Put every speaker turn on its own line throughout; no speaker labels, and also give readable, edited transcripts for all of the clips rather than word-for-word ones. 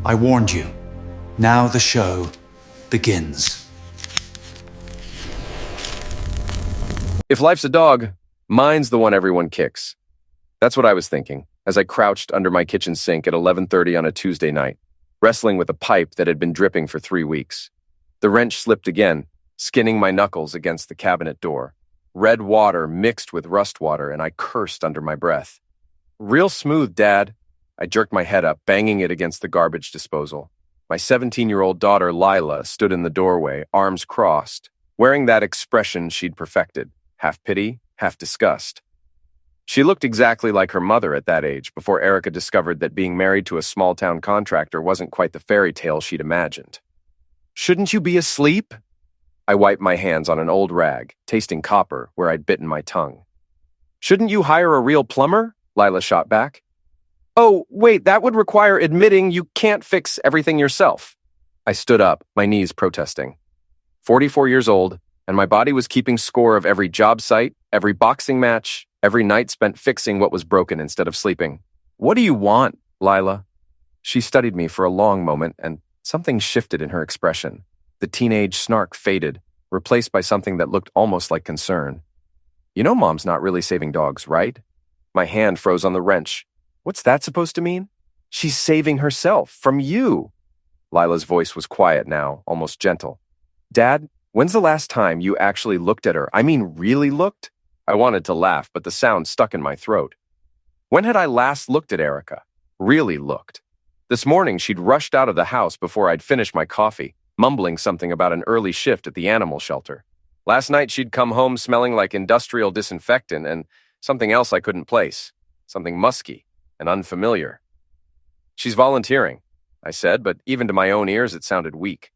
I warned you. Now the show begins.
If life's a dog, mine's the one everyone kicks. That's what I was thinking as I crouched under my kitchen sink at 11:30 on a Tuesday night, wrestling with a pipe that had been dripping for 3 weeks. The wrench slipped again, skinning my knuckles against the cabinet door. Red water mixed with rust water, and I cursed under my breath. "Real smooth, Dad." I jerked my head up, banging it against the garbage disposal. My 17-year-old daughter, Lila, stood in the doorway, arms crossed, wearing that expression she'd perfected, half pity, half disgust. She looked exactly like her mother at that age, before Erica discovered that being married to a small-town contractor wasn't quite the fairy tale she'd imagined. "Shouldn't you be asleep?" I wiped my hands on an old rag, tasting copper where I'd bitten my tongue. "Shouldn't you hire a real plumber?" Lila shot back. "Oh, wait, that would require admitting you can't fix everything yourself." I stood up, my knees protesting. 44 years old, and my body was keeping score of every job site, every boxing match, every night spent fixing what was broken instead of sleeping. "What do you want, Lila?" She studied me for a long moment, and something shifted in her expression. The teenage snark faded, replaced by something that looked almost like concern. "You know Mom's not really saving dogs, right?" My hand froze on the wrench. "What's that supposed to mean?" "She's saving herself from you." Lila's voice was quiet now, almost gentle. "Dad, when's the last time you actually looked at her? I mean, really looked?" I wanted to laugh, but the sound stuck in my throat. When had I last looked at Erica? Really looked. This morning, she'd rushed out of the house before I'd finished my coffee, mumbling something about an early shift at the animal shelter. Last night, she'd come home smelling like industrial disinfectant and something else I couldn't place, something musky and unfamiliar. "She's volunteering," I said, but even to my own ears, it sounded weak.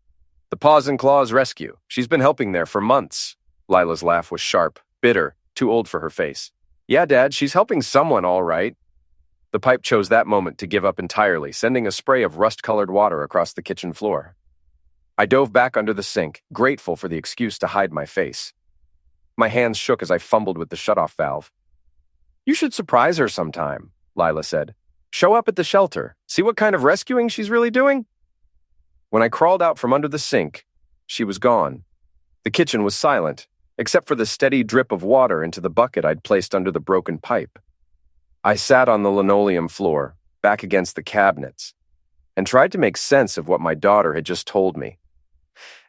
"The Paws and Claws Rescue. She's been helping there for months." Lila's laugh was sharp, bitter, too old for her face. "Yeah, Dad, she's helping someone, all right." The pipe chose that moment to give up entirely, sending a spray of rust-colored water across the kitchen floor. I dove back under the sink, grateful for the excuse to hide my face. My hands shook as I fumbled with the shutoff valve. "You should surprise her sometime," Lila said. "Show up at the shelter. See what kind of rescuing she's really doing?" When I crawled out from under the sink, she was gone. The kitchen was silent, except for the steady drip of water into the bucket I'd placed under the broken pipe. I sat on the linoleum floor, back against the cabinets, and tried to make sense of what my daughter had just told me.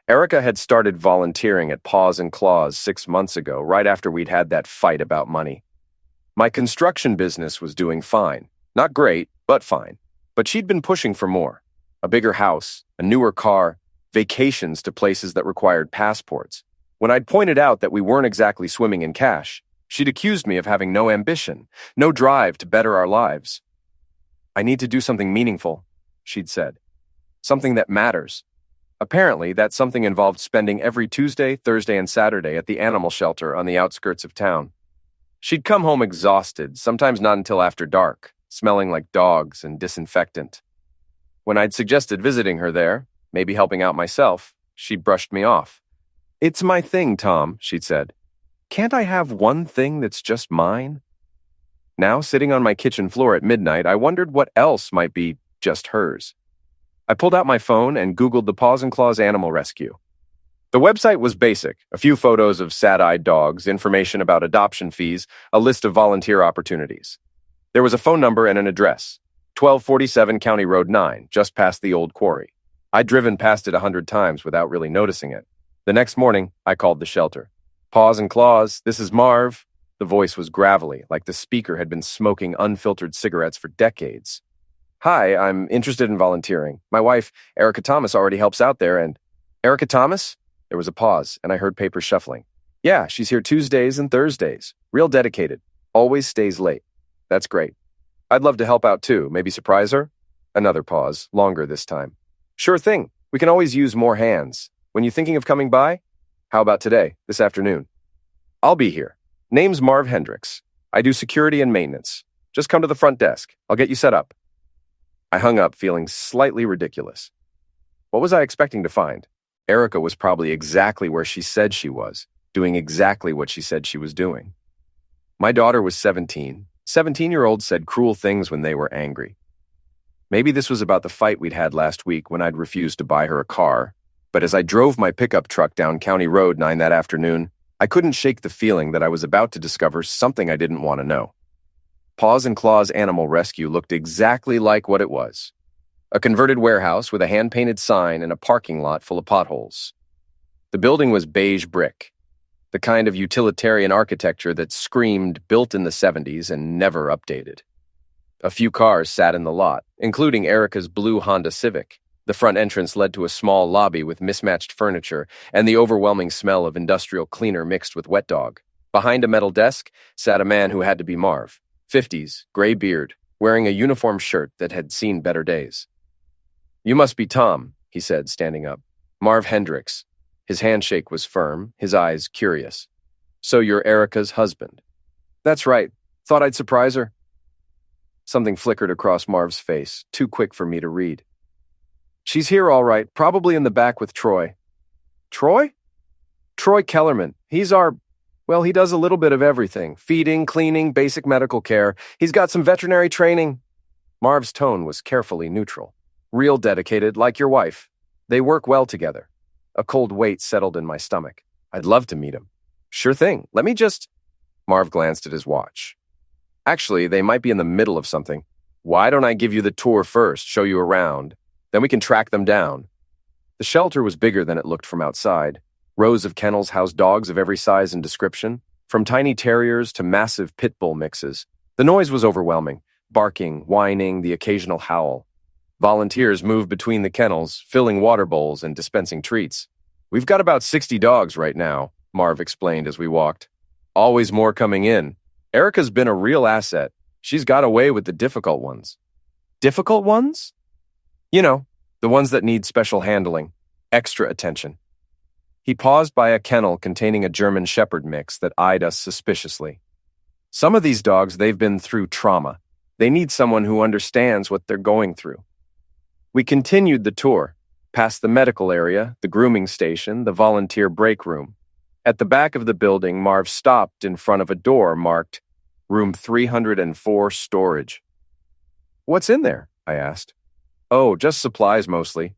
Erica had started volunteering at Paws and Claws 6 months ago, right after we'd had that fight about money. My construction business was doing fine. Not great, but fine. But she'd been pushing for more. A bigger house, a newer car, vacations to places that required passports. When I'd pointed out that we weren't exactly swimming in cash, she'd accused me of having no ambition, no drive to better our lives. "I need to do something meaningful," she'd said. "Something that matters." Apparently, that something involved spending every Tuesday, Thursday, and Saturday at the animal shelter on the outskirts of town. She'd come home exhausted, sometimes not until after dark, smelling like dogs and disinfectant. When I'd suggested visiting her there, maybe helping out myself, she'd brushed me off. "It's my thing, Tom," she'd said. "Can't I have one thing that's just mine?" Now, sitting on my kitchen floor at midnight, I wondered what else might be just hers. I pulled out my phone and Googled the Paws and Claws Animal Rescue. The website was basic: a few photos of sad-eyed dogs, information about adoption fees, a list of volunteer opportunities. There was a phone number and an address, 1247 County Road 9, just past the old quarry. I'd driven past it 100 times without really noticing it. The next morning, I called the shelter. "Paws and Claws, this is Marv." The voice was gravelly, like the speaker had been smoking unfiltered cigarettes for decades. "Hi, I'm interested in volunteering. My wife, Erica Thomas, already helps out there, and..." "Erica Thomas?" There was a pause, and I heard papers shuffling. "Yeah, she's here Tuesdays and Thursdays. Real dedicated. Always stays late." "That's great. I'd love to help out too. Maybe surprise her?" Another pause, longer this time. "Sure thing. We can always use more hands. When you thinking of coming by? How about today, this afternoon?" "I'll be here. Name's Marv Hendricks. I do security and maintenance. Just come to the front desk. I'll get you set up." I hung up, feeling slightly ridiculous. What was I expecting to find? Erica was probably exactly where she said she was, doing exactly what she said she was doing. My daughter was 17. 17-year-olds said cruel things when they were angry. Maybe this was about the fight we'd had last week when I'd refused to buy her a car, but as I drove my pickup truck down County Road 9 that afternoon, I couldn't shake the feeling that I was about to discover something I didn't want to know. Paws and Claws Animal Rescue looked exactly like what it was. A converted warehouse with a hand-painted sign and a parking lot full of potholes. The building was beige brick, the kind of utilitarian architecture that screamed built in the 70s and never updated. A few cars sat in the lot, including Erica's blue Honda Civic. The front entrance led to a small lobby with mismatched furniture and the overwhelming smell of industrial cleaner mixed with wet dog. Behind a metal desk sat a man who had to be Marv, 50s, gray beard, wearing a uniform shirt that had seen better days. "You must be Tom," he said, standing up. "Marv Hendricks." His handshake was firm, his eyes curious. "So you're Erica's husband?" "That's right. Thought I'd surprise her." Something flickered across Marv's face, too quick for me to read. "She's here all right, probably in the back with Troy." "Troy?" "Troy Kellerman. He does a little bit of everything. Feeding, cleaning, basic medical care. He's got some veterinary training." Marv's tone was carefully neutral. "Real dedicated, like your wife. They work well together." A cold weight settled in my stomach. I'd love to meet him. "Sure thing. Let me just—" Marv glanced at his watch. "Actually, they might be in the middle of something. Why don't I give you the tour first, show you around? Then we can track them down." The shelter was bigger than it looked from outside. Rows of kennels housed dogs of every size and description, from tiny terriers to massive pit bull mixes. The noise was overwhelming. Barking, whining, the occasional howl. Volunteers moved between the kennels, filling water bowls and dispensing treats. "We've got about 60 dogs right now," Marv explained as we walked. "Always more coming in. Erica's been a real asset. She's got away with the difficult ones." "Difficult ones?" "You know, the ones that need special handling, extra attention." He paused by a kennel containing a German Shepherd mix that eyed us suspiciously. "Some of these dogs, they've been through trauma. They need someone who understands what they're going through." We continued the tour, past the medical area, the grooming station, the volunteer break room. At the back of the building, Marv stopped in front of a door marked Room 304 Storage. "What's in there?" I asked. "Oh, just supplies mostly.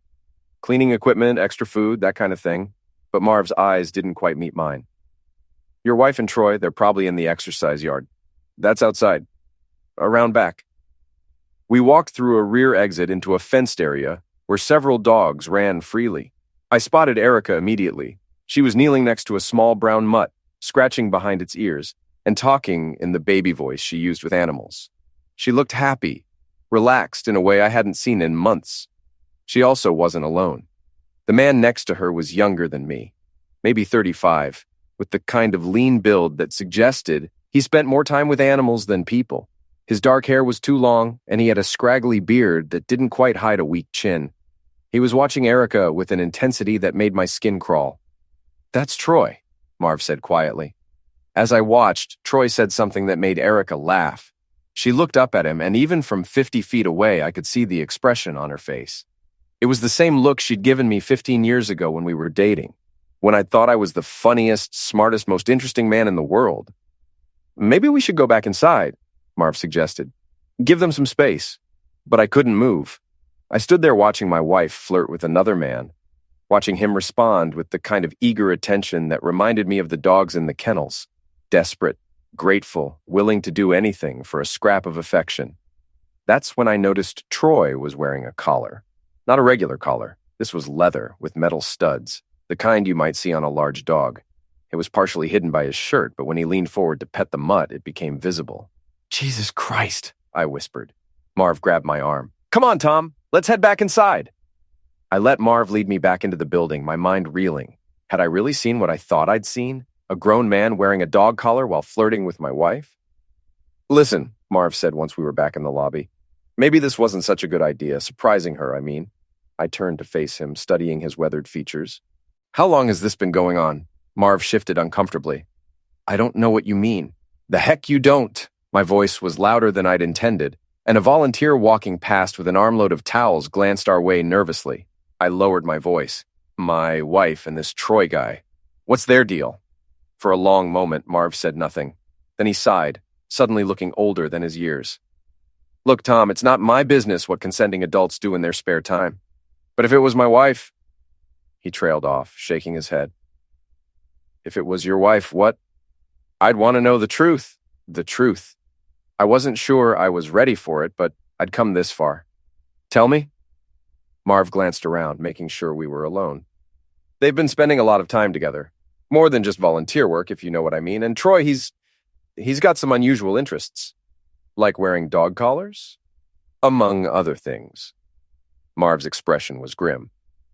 Cleaning equipment, extra food, that kind of thing." But Marv's eyes didn't quite meet mine. "Your wife and Troy, they're probably in the exercise yard. That's outside. Around back." We walked through a rear exit into a fenced area where several dogs ran freely. I spotted Erica immediately. She was kneeling next to a small brown mutt, scratching behind its ears, and talking in the baby voice she used with animals. She looked happy, relaxed in a way I hadn't seen in months. She also wasn't alone. The man next to her was younger than me, maybe 35, with the kind of lean build that suggested he spent more time with animals than people. His dark hair was too long, and he had a scraggly beard that didn't quite hide a weak chin. He was watching Erica with an intensity that made my skin crawl. "That's Troy," Marv said quietly. As I watched, Troy said something that made Erica laugh. She looked up at him, and even from 50 feet away, I could see the expression on her face. It was the same look she'd given me 15 years ago when we were dating, when I thought I was the funniest, smartest, most interesting man in the world. "Maybe we should go back inside," Marv suggested. "Give them some space." But I couldn't move. I stood there watching my wife flirt with another man, watching him respond with the kind of eager attention that reminded me of the dogs in the kennels, desperate, grateful, willing to do anything for a scrap of affection. That's when I noticed Troy was wearing a collar. Not a regular collar. This was leather with metal studs, the kind you might see on a large dog. It was partially hidden by his shirt, but when he leaned forward to pet the mutt, it became visible. "Jesus Christ," I whispered. Marv grabbed my arm. "Come on, Tom. Let's head back inside." I let Marv lead me back into the building, my mind reeling. Had I really seen what I thought I'd seen? A grown man wearing a dog collar while flirting with my wife? "Listen," Marv said once we were back in the lobby. "Maybe this wasn't such a good idea, surprising her, I mean." I turned to face him, studying his weathered features. "How long has this been going on?" Marv shifted uncomfortably. "I don't know what you mean." "The heck you don't!" My voice was louder than I'd intended, and a volunteer walking past with an armload of towels glanced our way nervously. I lowered my voice. "My wife and this Troy guy. What's their deal?" For a long moment, Marv said nothing. Then he sighed, suddenly looking older than his years. Look, Tom, it's not my business what consenting adults do in their spare time. But if it was my wife, he trailed off, shaking his head. If it was your wife, what? I'd want to know the truth. The truth. I wasn't sure I was ready for it, but I'd come this far. Tell me? Marv glanced around, making sure we were alone. They've been spending a lot of time together. More than just volunteer work, if you know what I mean. And Troy, he's got some unusual interests. Like wearing dog collars? Among other things. Marv's expression was grim.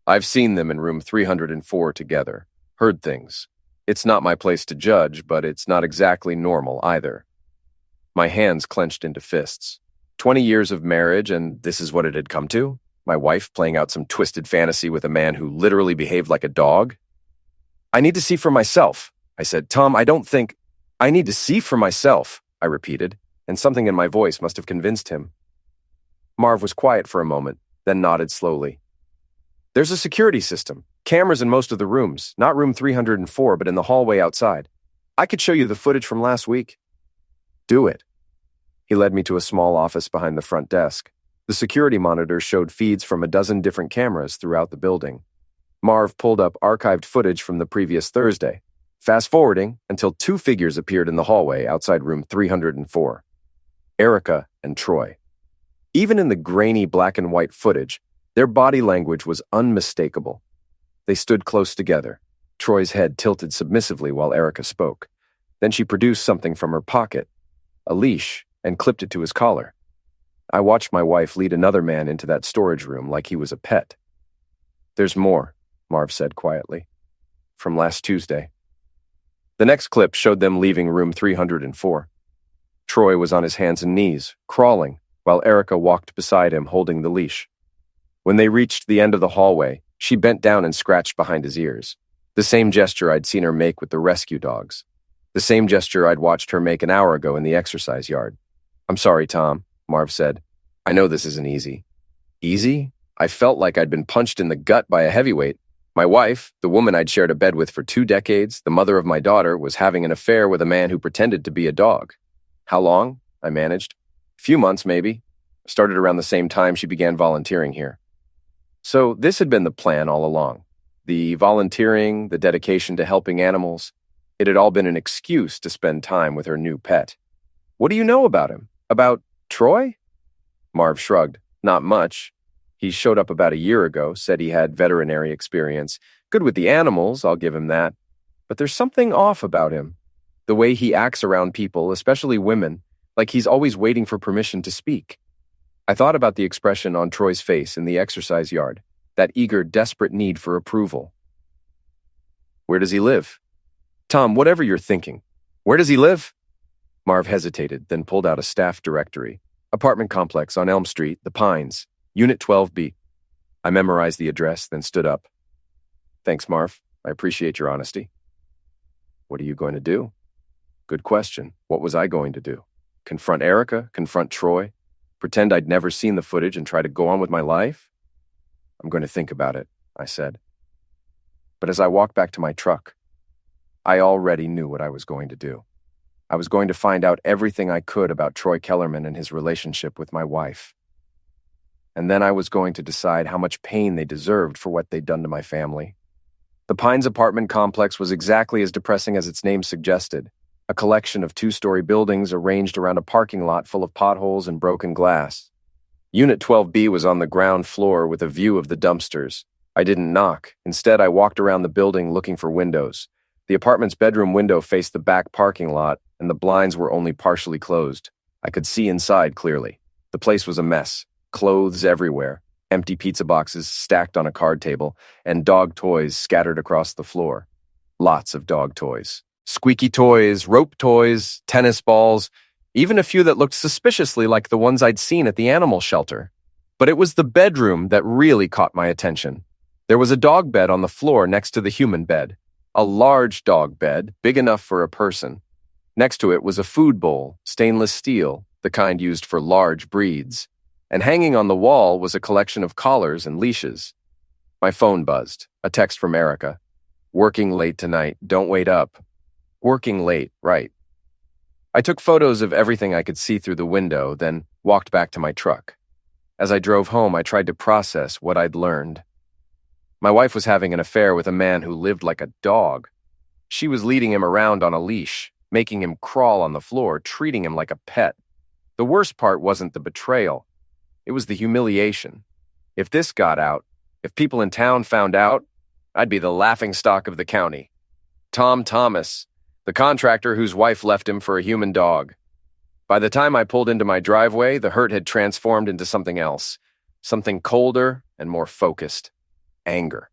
I've seen them in room 304 together. Heard things. It's not my place to judge, but it's not exactly normal either. My hands clenched into fists. 20 years of marriage, and this is what it had come to? My wife playing out some twisted fantasy with a man who literally behaved like a dog? I need to see for myself, I said. Tom, I don't think... I need to see for myself, I repeated, and something in my voice must have convinced him. Marv was quiet for a moment, then nodded slowly. There's a security system. Cameras in most of the rooms, not room 304, but in the hallway outside. I could show you the footage from last week. Do it. He led me to a small office behind the front desk. The security monitor showed feeds from a dozen different cameras throughout the building. Marv pulled up archived footage from the previous Thursday, fast-forwarding until two figures appeared in the hallway outside room 304. Erica and Troy. Even in the grainy black and white footage, their body language was unmistakable. They stood close together, Troy's head tilted submissively while Erica spoke. Then she produced something from her pocket, a leash, and clipped it to his collar. I watched my wife lead another man into that storage room like he was a pet. There's more, Marv said quietly. From last Tuesday. The next clip showed them leaving room 304. Troy was on his hands and knees, crawling, while Erica walked beside him holding the leash. When they reached the end of the hallway, she bent down and scratched behind his ears. The same gesture I'd seen her make with the rescue dogs. The same gesture I'd watched her make an hour ago in the exercise yard. I'm sorry, Tom, Marv said. I know this isn't easy. Easy? I felt like I'd been punched in the gut by a heavyweight. My wife, the woman I'd shared a bed with for 2 decades, the mother of my daughter, was having an affair with a man who pretended to be a dog. How long? I managed. A few months, maybe. Started around the same time she began volunteering here. So this had been the plan all along. The volunteering, the dedication to helping animals. It had all been an excuse to spend time with her new pet. What do you know about him? About Troy? Marv shrugged. Not much. He showed up about a year ago, said he had veterinary experience. Good with the animals, I'll give him that. But there's something off about him. The way he acts around people, especially women, like he's always waiting for permission to speak. I thought about the expression on Troy's face in the exercise yard, that eager, desperate need for approval. Where does he live? Tom, whatever you're thinking, where does he live? Marv hesitated, then pulled out a staff directory. Apartment complex on Elm Street, The Pines, Unit 12B. I memorized the address, then stood up. Thanks, Marv. I appreciate your honesty. What are you going to do? Good question. What was I going to do? Confront Erica? Confront Troy? Pretend I'd never seen the footage and try to go on with my life? I'm going to think about it, I said. But as I walked back to my truck, I already knew what I was going to do. I was going to find out everything I could about Troy Kellerman and his relationship with my wife. And then I was going to decide how much pain they deserved for what they'd done to my family. The Pines apartment complex was exactly as depressing as its name suggested. A collection of 2-story buildings arranged around a parking lot full of potholes and broken glass. Unit 12B was on the ground floor with a view of the dumpsters. I didn't knock. Instead, I walked around the building looking for windows. The apartment's bedroom window faced the back parking lot, and the blinds were only partially closed. I could see inside clearly. The place was a mess. Clothes everywhere, empty pizza boxes stacked on a card table, and dog toys scattered across the floor. Lots of dog toys. Squeaky toys, rope toys, tennis balls, even a few that looked suspiciously like the ones I'd seen at the animal shelter. But it was the bedroom that really caught my attention. There was a dog bed on the floor next to the human bed. A large dog bed, big enough for a person. Next to it was a food bowl, stainless steel, the kind used for large breeds. And hanging on the wall was a collection of collars and leashes. My phone buzzed, a text from Erica. Working late tonight, don't wait up. Working late, right. I took photos of everything I could see through the window, then walked back to my truck. As I drove home, I tried to process what I'd learned. My wife was having an affair with a man who lived like a dog. She was leading him around on a leash, making him crawl on the floor, treating him like a pet. The worst part wasn't the betrayal. It was the humiliation. If this got out, if people in town found out, I'd be the laughingstock of the county. Tom Thomas, the contractor whose wife left him for a human dog. By the time I pulled into my driveway, the hurt had transformed into something else, something colder and more focused. Anger.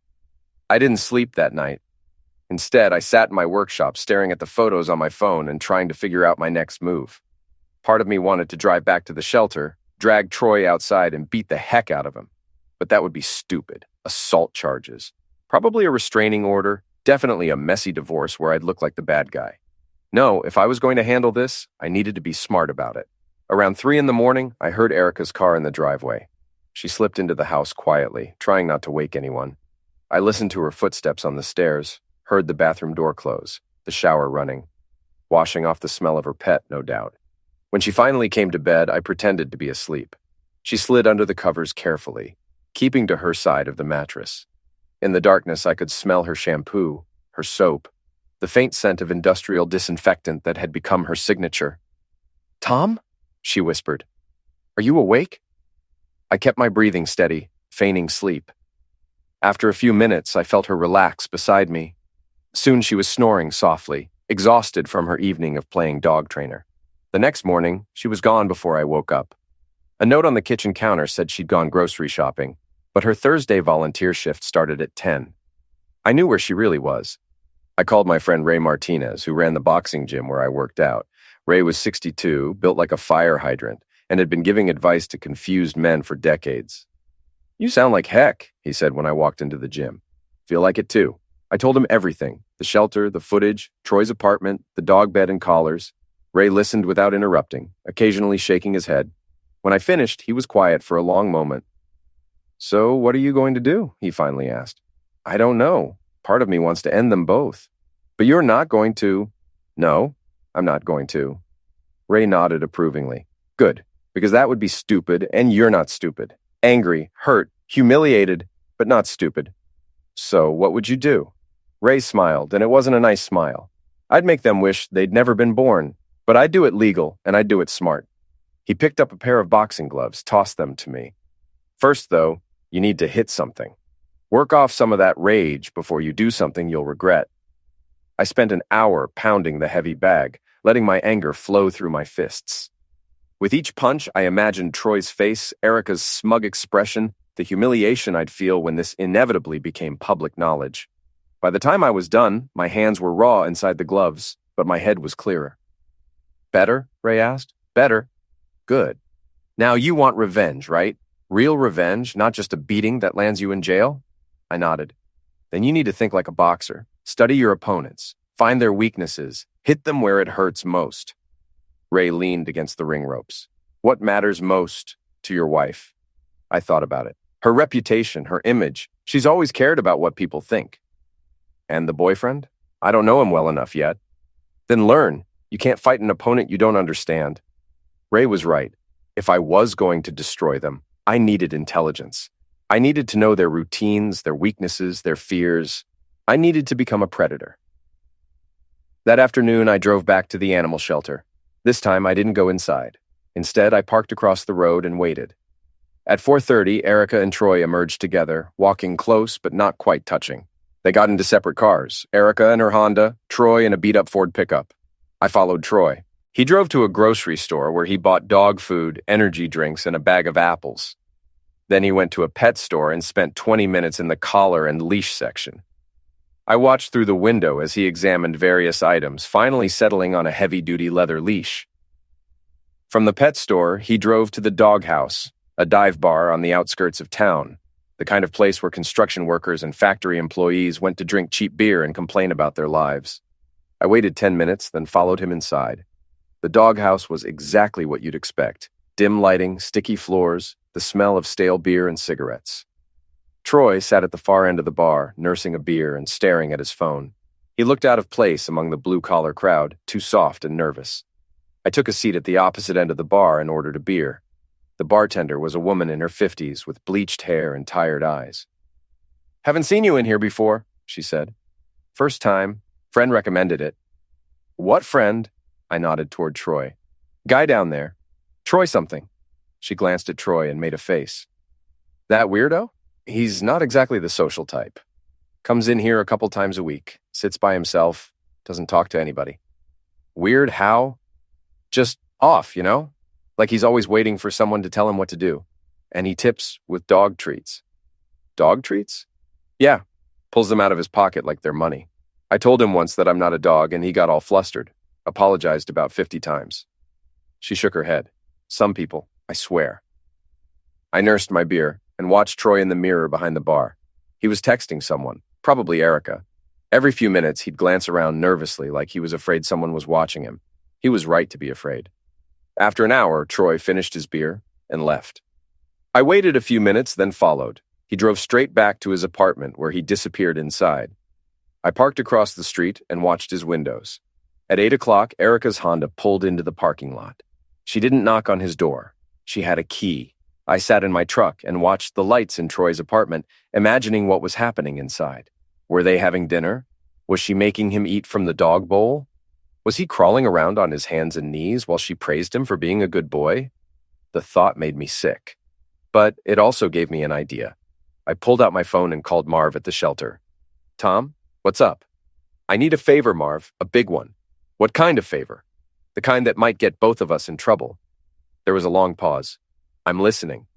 I didn't sleep that night. Instead, I sat in my workshop staring at the photos on my phone and trying to figure out my next move. Part of me wanted to drive back to the shelter, drag Troy outside and beat the heck out of him. But that would be stupid. Assault charges. Probably a restraining order, definitely a messy divorce where I'd look like the bad guy. No, if I was going to handle this, I needed to be smart about it. Around 3 a.m, I heard Erica's car in the driveway. She slipped into the house quietly, trying not to wake anyone. I listened to her footsteps on the stairs, heard the bathroom door close, the shower running. Washing off the smell of her pet, no doubt. When she finally came to bed, I pretended to be asleep. She slid under the covers carefully, keeping to her side of the mattress. In the darkness, I could smell her shampoo, her soap, the faint scent of industrial disinfectant that had become her signature. "Tom?" she whispered. "Are you awake?" I kept my breathing steady, feigning sleep. After a few minutes, I felt her relax beside me. Soon she was snoring softly, exhausted from her evening of playing dog trainer. The next morning, she was gone before I woke up. A note on the kitchen counter said she'd gone grocery shopping, but her Thursday volunteer shift started at 10. I knew where she really was. I called my friend Ray Martinez, who ran the boxing gym where I worked out. Ray was 62, built like a fire hydrant, and had been giving advice to confused men for decades. "You sound like heck," he said when I walked into the gym. "Feel like it too." I told him everything, the shelter, the footage, Troy's apartment, the dog bed and collars. Ray listened without interrupting, occasionally shaking his head. When I finished, he was quiet for a long moment. "So what are you going to do?" he finally asked. "I don't know. Part of me wants to end them both." "But you're not going to." "No, I'm not going to." Ray nodded approvingly. "Good, because that would be stupid, and you're not stupid. Angry, hurt, humiliated, but not stupid. So what would you do?" Ray smiled, and it wasn't a nice smile. "I'd make them wish they'd never been born, but I'd do it legal, and I'd do it smart." He picked up a pair of boxing gloves, tossed them to me. "First, though, you need to hit something. Work off some of that rage before you do something you'll regret." I spent an hour pounding the heavy bag, letting my anger flow through my fists. With each punch, I imagined Troy's face, Erica's smug expression, the humiliation I'd feel when this inevitably became public knowledge. By the time I was done, my hands were raw inside the gloves, but my head was clearer. "Better?" Ray asked. "Better? Good. Now you want revenge, right? Real revenge, not just a beating that lands you in jail?" I nodded. "Then you need to think like a boxer. Study your opponents. Find their weaknesses. Hit them where it hurts most." Ray leaned against the ring ropes. "What matters most to your wife?" I thought about it. "Her reputation, her image. She's always cared about what people think." "And the boyfriend? I don't know him well enough yet." "Then learn. You can't fight an opponent you don't understand." Ray was right. If I was going to destroy them, I needed intelligence. I needed to know their routines, their weaknesses, their fears. I needed to become a predator. That afternoon, I drove back to the animal shelter. This time, I didn't go inside. Instead, I parked across the road and waited. At 4:30, Erica and Troy emerged together, walking close but not quite touching. They got into separate cars, Erica in her Honda, Troy in a beat-up Ford pickup. I followed Troy. He drove to a grocery store where he bought dog food, energy drinks, and a bag of apples. Then he went to a pet store and spent 20 minutes in the collar and leash section. I watched through the window as he examined various items, finally settling on a heavy-duty leather leash. From the pet store, he drove to the doghouse, a dive bar on the outskirts of town, the kind of place where construction workers and factory employees went to drink cheap beer and complain about their lives. I waited 10 minutes, then followed him inside. The doghouse was exactly what you'd expect. Dim lighting, sticky floors, the smell of stale beer and cigarettes. Troy sat at the far end of the bar, nursing a beer and staring at his phone. He looked out of place among the blue-collar crowd, too soft and nervous. I took a seat at the opposite end of the bar and ordered a beer. The bartender was a woman in her 50s with bleached hair and tired eyes. "Haven't seen you in here before," she said. "First time. Friend recommended it." "What friend?" I nodded toward Troy. "Guy down there. Troy something." She glanced at Troy and made a face. "That weirdo? He's not exactly the social type. Comes in here a couple times a week, sits by himself, doesn't talk to anybody." "Weird how?" "Just off, you know? Like he's always waiting for someone to tell him what to do. And he tips with dog treats." "Dog treats?" "Yeah. Pulls them out of his pocket like they're money. I told him once that I'm not a dog and he got all flustered. Apologized about 50 times. She shook her head. "Some people, I swear." I nursed my beer and watched Troy in the mirror behind the bar. He was texting someone, probably Erica. Every few minutes, he'd glance around nervously like he was afraid someone was watching him. He was right to be afraid. After an hour, Troy finished his beer and left. I waited a few minutes, then followed. He drove straight back to his apartment where he disappeared inside. I parked across the street and watched his windows. At 8 o'clock, Erica's Honda pulled into the parking lot. She didn't knock on his door. She had a key. I sat in my truck and watched the lights in Troy's apartment, imagining what was happening inside. Were they having dinner? Was she making him eat from the dog bowl? Was he crawling around on his hands and knees while she praised him for being a good boy? The thought made me sick. But it also gave me an idea. I pulled out my phone and called Marv at the shelter. "Tom, what's up?" "I need a favor, Marv, a big one." "What kind of favor?" "The kind that might get both of us in trouble." There was a long pause. "I'm listening."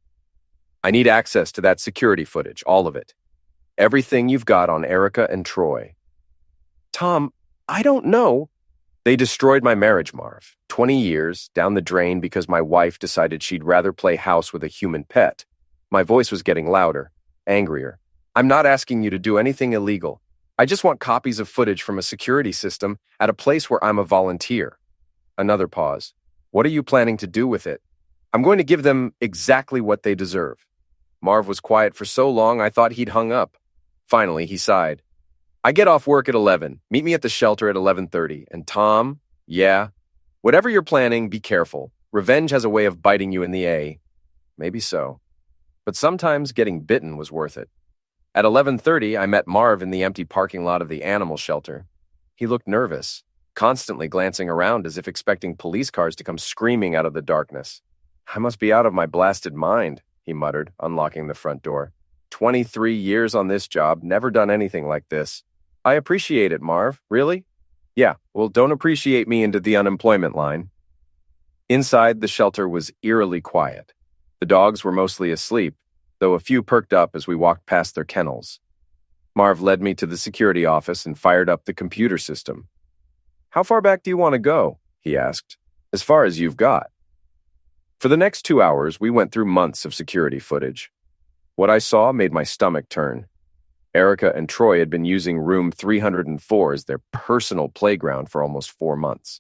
"I need access to that security footage, all of it. Everything you've got on Erica and Troy." "Tom, I don't know." "They destroyed my marriage, Marv. 20 years, down the drain because my wife decided she'd rather play house with a human pet." My voice was getting louder, angrier. "I'm not asking you to do anything illegal. I just want copies of footage from a security system at a place where I'm a volunteer." Another pause. "What are you planning to do with it?" "I'm going to give them exactly what they deserve." Marv was quiet for so long I thought he'd hung up. Finally, he sighed. "I get off work at 11. Meet me at the shelter at 11:30. And Tom, yeah, whatever you're planning, be careful. Revenge has a way of biting you in the A." Maybe so. But sometimes getting bitten was worth it. At 11:30, I met Marv in the empty parking lot of the animal shelter. He looked nervous, constantly glancing around as if expecting police cars to come screaming out of the darkness. "I must be out of my blasted mind," he muttered, unlocking the front door. 23 years on this job, never done anything like this. "I appreciate it, Marv. Really?" "Yeah, well, don't appreciate me into the unemployment line." Inside, the shelter was eerily quiet. The dogs were mostly asleep, though a few perked up as we walked past their kennels. Marv led me to the security office and fired up the computer system. "How far back do you want to go?" he asked. "As far as you've got." For the next 2 hours, we went through months of security footage. What I saw made my stomach turn. Erica and Troy had been using room 304 as their personal playground for almost 4 months.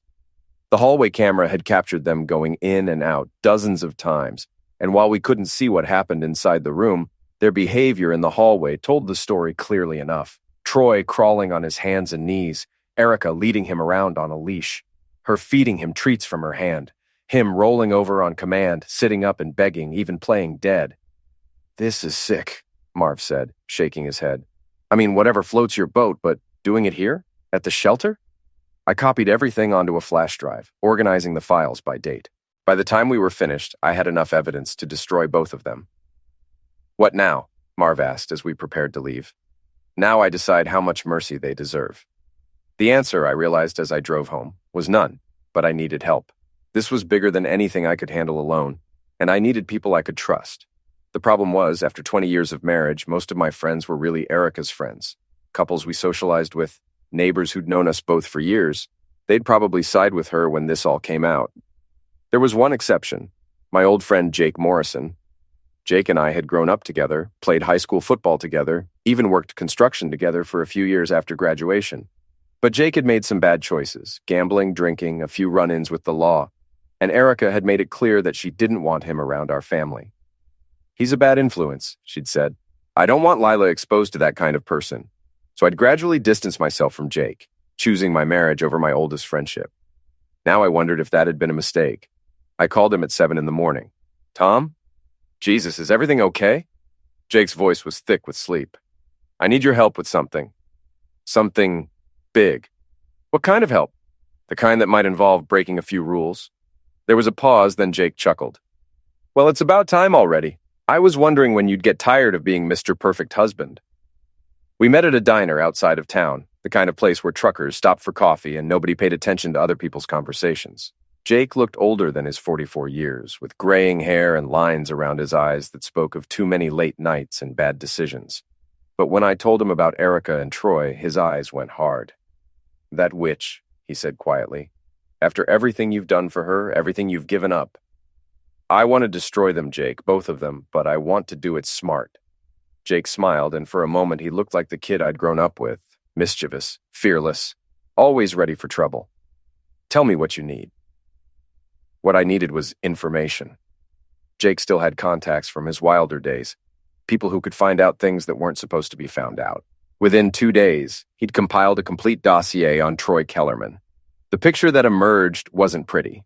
The hallway camera had captured them going in and out dozens of times, and while we couldn't see what happened inside the room, their behavior in the hallway told the story clearly enough. Troy crawling on his hands and knees, Erica leading him around on a leash, her feeding him treats from her hand, him rolling over on command, sitting up and begging, even playing dead. "This is sick," Marv said, shaking his head. "I mean, whatever floats your boat, but doing it here? At the shelter?" I copied everything onto a flash drive, organizing the files by date. By the time we were finished, I had enough evidence to destroy both of them. "What now?" Marv asked as we prepared to leave. "Now I decide how much mercy they deserve." The answer, I realized as I drove home, was none, but I needed help. This was bigger than anything I could handle alone, and I needed people I could trust. The problem was, after 20 years of marriage, most of my friends were really Erica's friends. Couples we socialized with, neighbors who'd known us both for years. They'd probably side with her when this all came out. There was one exception, my old friend Jake Morrison. Jake and I had grown up together, played high school football together, even worked construction together for a few years after graduation. But Jake had made some bad choices, gambling, drinking, a few run-ins with the law, and Erica had made it clear that she didn't want him around our family. "He's a bad influence," she'd said. "I don't want Lila exposed to that kind of person." So I'd gradually distanced myself from Jake, choosing my marriage over my oldest friendship. Now I wondered if that had been a mistake. I called him at 7 in the morning. Tom? Jesus, is everything okay? Jake's voice was thick with sleep. I need your help with something. Something big. What kind of help? The kind that might involve breaking a few rules. There was a pause, then Jake chuckled. Well, it's about time already. I was wondering when you'd get tired of being Mr. Perfect Husband. We met at a diner outside of town, the kind of place where truckers stopped for coffee and nobody paid attention to other people's conversations. Jake looked older than his 44 years, with graying hair and lines around his eyes that spoke of too many late nights and bad decisions. But when I told him about Erica and Troy, his eyes went hard. That witch, he said quietly. After everything you've done for her, everything you've given up. I want to destroy them, Jake, both of them, but I want to do it smart. Jake smiled, and for a moment he looked like the kid I'd grown up with, mischievous, fearless, always ready for trouble. Tell me what you need. What I needed was information. Jake still had contacts from his wilder days, people who could find out things that weren't supposed to be found out. Within 2 days, he'd compiled a complete dossier on Troy Kellerman. The picture that emerged wasn't pretty.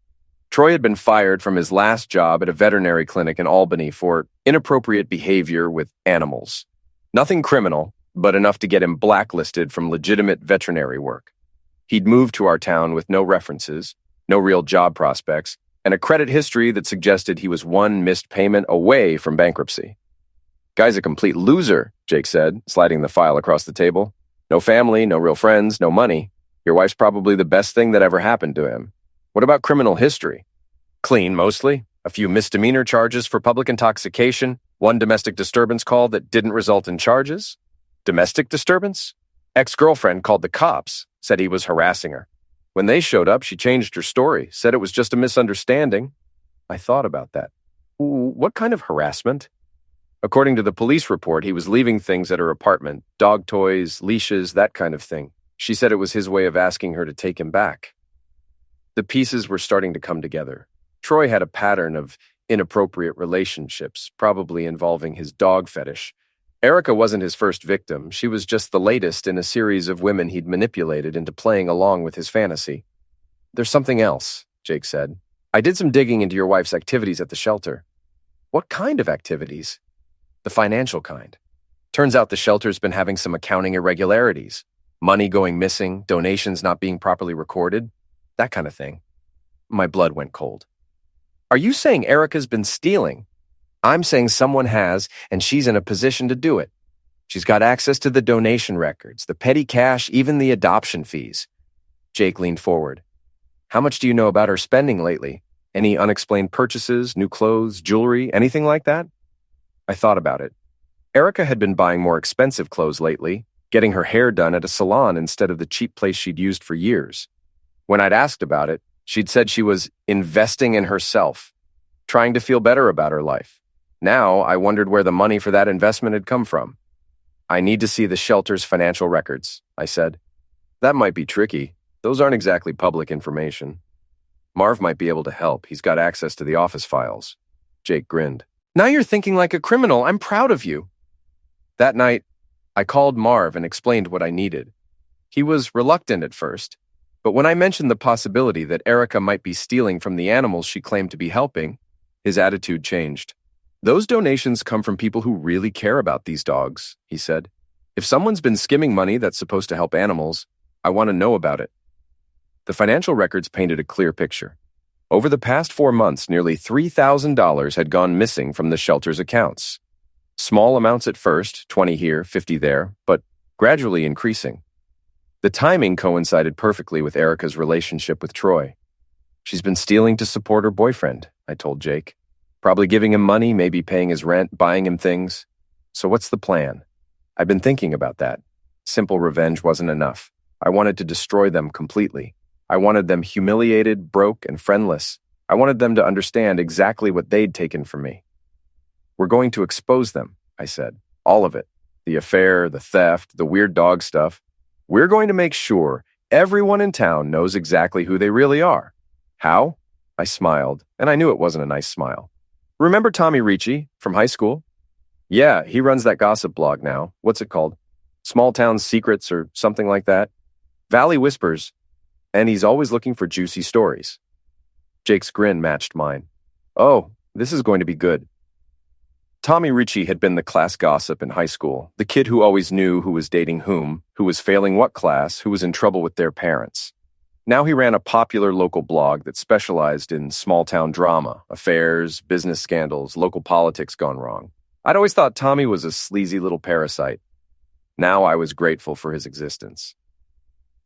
Troy had been fired from his last job at a veterinary clinic in Albany for inappropriate behavior with animals. Nothing criminal, but enough to get him blacklisted from legitimate veterinary work. He'd moved to our town with no references, no real job prospects, and a credit history that suggested he was one missed payment away from bankruptcy. Guy's a complete loser, Jake said, sliding the file across the table. No family, no real friends, no money. Your wife's probably the best thing that ever happened to him. What about criminal history? Clean, mostly. A few misdemeanor charges for public intoxication, one domestic disturbance call that didn't result in charges. Domestic disturbance? Ex-girlfriend called the cops, said he was harassing her. When they showed up, she changed her story, said it was just a misunderstanding. I thought about that. What kind of harassment? According to the police report, he was leaving things at her apartment, dog toys, leashes, that kind of thing. She said it was his way of asking her to take him back. The pieces were starting to come together. Troy had a pattern of inappropriate relationships, probably involving his dog fetish. Erica wasn't his first victim. She was just the latest in a series of women he'd manipulated into playing along with his fantasy. There's something else, Jake said. I did some digging into your wife's activities at the shelter. What kind of activities? The financial kind. Turns out the shelter's been having some accounting irregularities. Money going missing, donations not being properly recorded, that kind of thing. My blood went cold. Are you saying Erica's been stealing? I'm saying someone has, and she's in a position to do it. She's got access to the donation records, the petty cash, even the adoption fees. Jake leaned forward. How much do you know about her spending lately? Any unexplained purchases, new clothes, jewelry, anything like that? I thought about it. Erica had been buying more expensive clothes lately, getting her hair done at a salon instead of the cheap place she'd used for years. When I'd asked about it, she'd said she was investing in herself, trying to feel better about her life. Now, I wondered where the money for that investment had come from. I need to see the shelter's financial records, I said. That might be tricky. Those aren't exactly public information. Marv might be able to help. He's got access to the office files. Jake grinned. Now you're thinking like a criminal. I'm proud of you. That night, I called Marv and explained what I needed. He was reluctant at first, but when I mentioned the possibility that Erica might be stealing from the animals she claimed to be helping, his attitude changed. Those donations come from people who really care about these dogs, he said. If someone's been skimming money that's supposed to help animals, I want to know about it. The financial records painted a clear picture. Over the past 4 months, nearly $3,000 had gone missing from the shelter's accounts. Small amounts at first, 20 here, 50 there, but gradually increasing. The timing coincided perfectly with Erica's relationship with Troy. She's been stealing to support her boyfriend, I told Jake. Probably giving him money, maybe paying his rent, buying him things. So what's the plan? I've been thinking about that. Simple revenge wasn't enough. I wanted to destroy them completely. I wanted them humiliated, broke, and friendless. I wanted them to understand exactly what they'd taken from me. We're going to expose them, I said. All of it. The affair, the theft, the weird dog stuff. We're going to make sure everyone in town knows exactly who they really are. How? I smiled, and I knew it wasn't a nice smile. Remember Tommy Ricci from high school? Yeah, he runs that gossip blog now. What's it called? Small Town Secrets or something like that. Valley Whispers. And he's always looking for juicy stories. Jake's grin matched mine. Oh, This is going to be good. Tommy Ritchie had been the class gossip in high school, the kid who always knew who was dating whom, who was failing what class, who was in trouble with their parents. Now he ran a popular local blog that specialized in small-town drama, affairs, business scandals, local politics gone wrong. I'd always thought Tommy was a sleazy little parasite. Now I was grateful for his existence.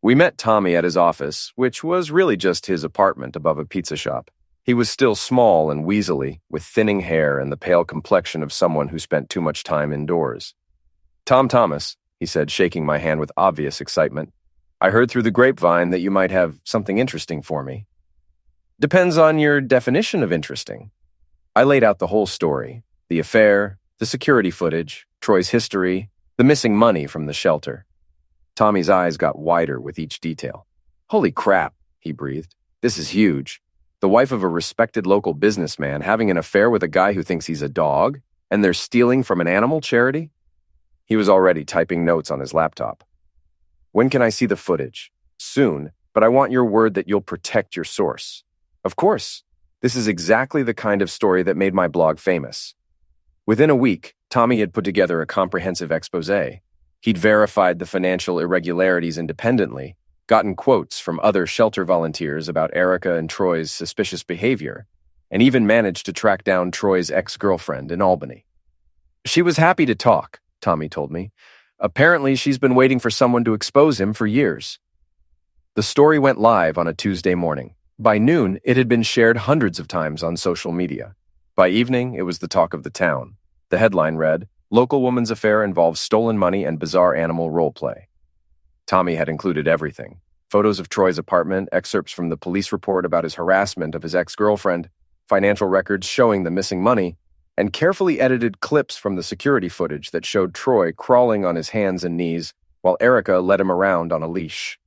We met Tommy at his office, which was really just his apartment above a pizza shop. He was still small and weaselly, with thinning hair and the pale complexion of someone who spent too much time indoors. "Tom Thomas," he said, shaking my hand with obvious excitement. "I heard through the grapevine that you might have something interesting for me." "Depends on your definition of interesting." I laid out the whole story: the affair, the security footage, Troy's history, the missing money from the shelter. Tommy's eyes got wider with each detail. "Holy crap," he breathed. "This is huge. The wife of a respected local businessman having an affair with a guy who thinks he's a dog, and they're stealing from an animal charity?" He was already typing notes on his laptop. "When can I see the footage?" "Soon, but I want your word that you'll protect your source." "Of course. This is exactly the kind of story that made my blog famous." Within a week, Tommy had put together a comprehensive exposé. He'd verified the financial irregularities independently, gotten quotes from other shelter volunteers about Erica and Troy's suspicious behavior, and even managed to track down Troy's ex-girlfriend in Albany. "She was happy to talk," Tommy told me. "Apparently she's been waiting for someone to expose him for years." The story went live on a Tuesday morning. By noon, it had been shared hundreds of times on social media. By evening, it was the talk of the town. The headline read, "Local woman's affair involves stolen money and bizarre animal roleplay." Tommy had included everything: photos of Troy's apartment, excerpts from the police report about his harassment of his ex-girlfriend, financial records showing the missing money, and carefully edited clips from the security footage that showed Troy crawling on his hands and knees while Erica led him around on a leash.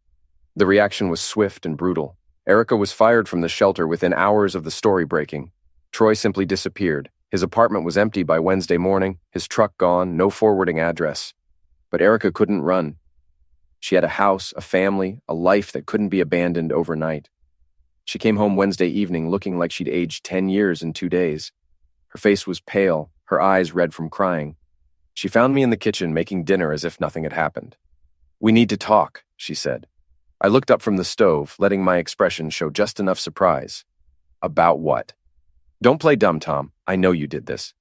The reaction was swift and brutal. Erica was fired from the shelter within hours of the story breaking. Troy simply disappeared. His apartment was empty by Wednesday morning, his truck gone, no forwarding address. But Erica couldn't run. She had a house, a family, a life that couldn't be abandoned overnight. She came home Wednesday evening looking like she'd aged 10 years in 2 days. Her face was pale, her eyes red from crying. She found me in the kitchen making dinner as if nothing had happened. "We need to talk," she said. I looked up from the stove, letting my expression show just enough surprise. "About what?" "Don't play dumb, Tom. I know you did this."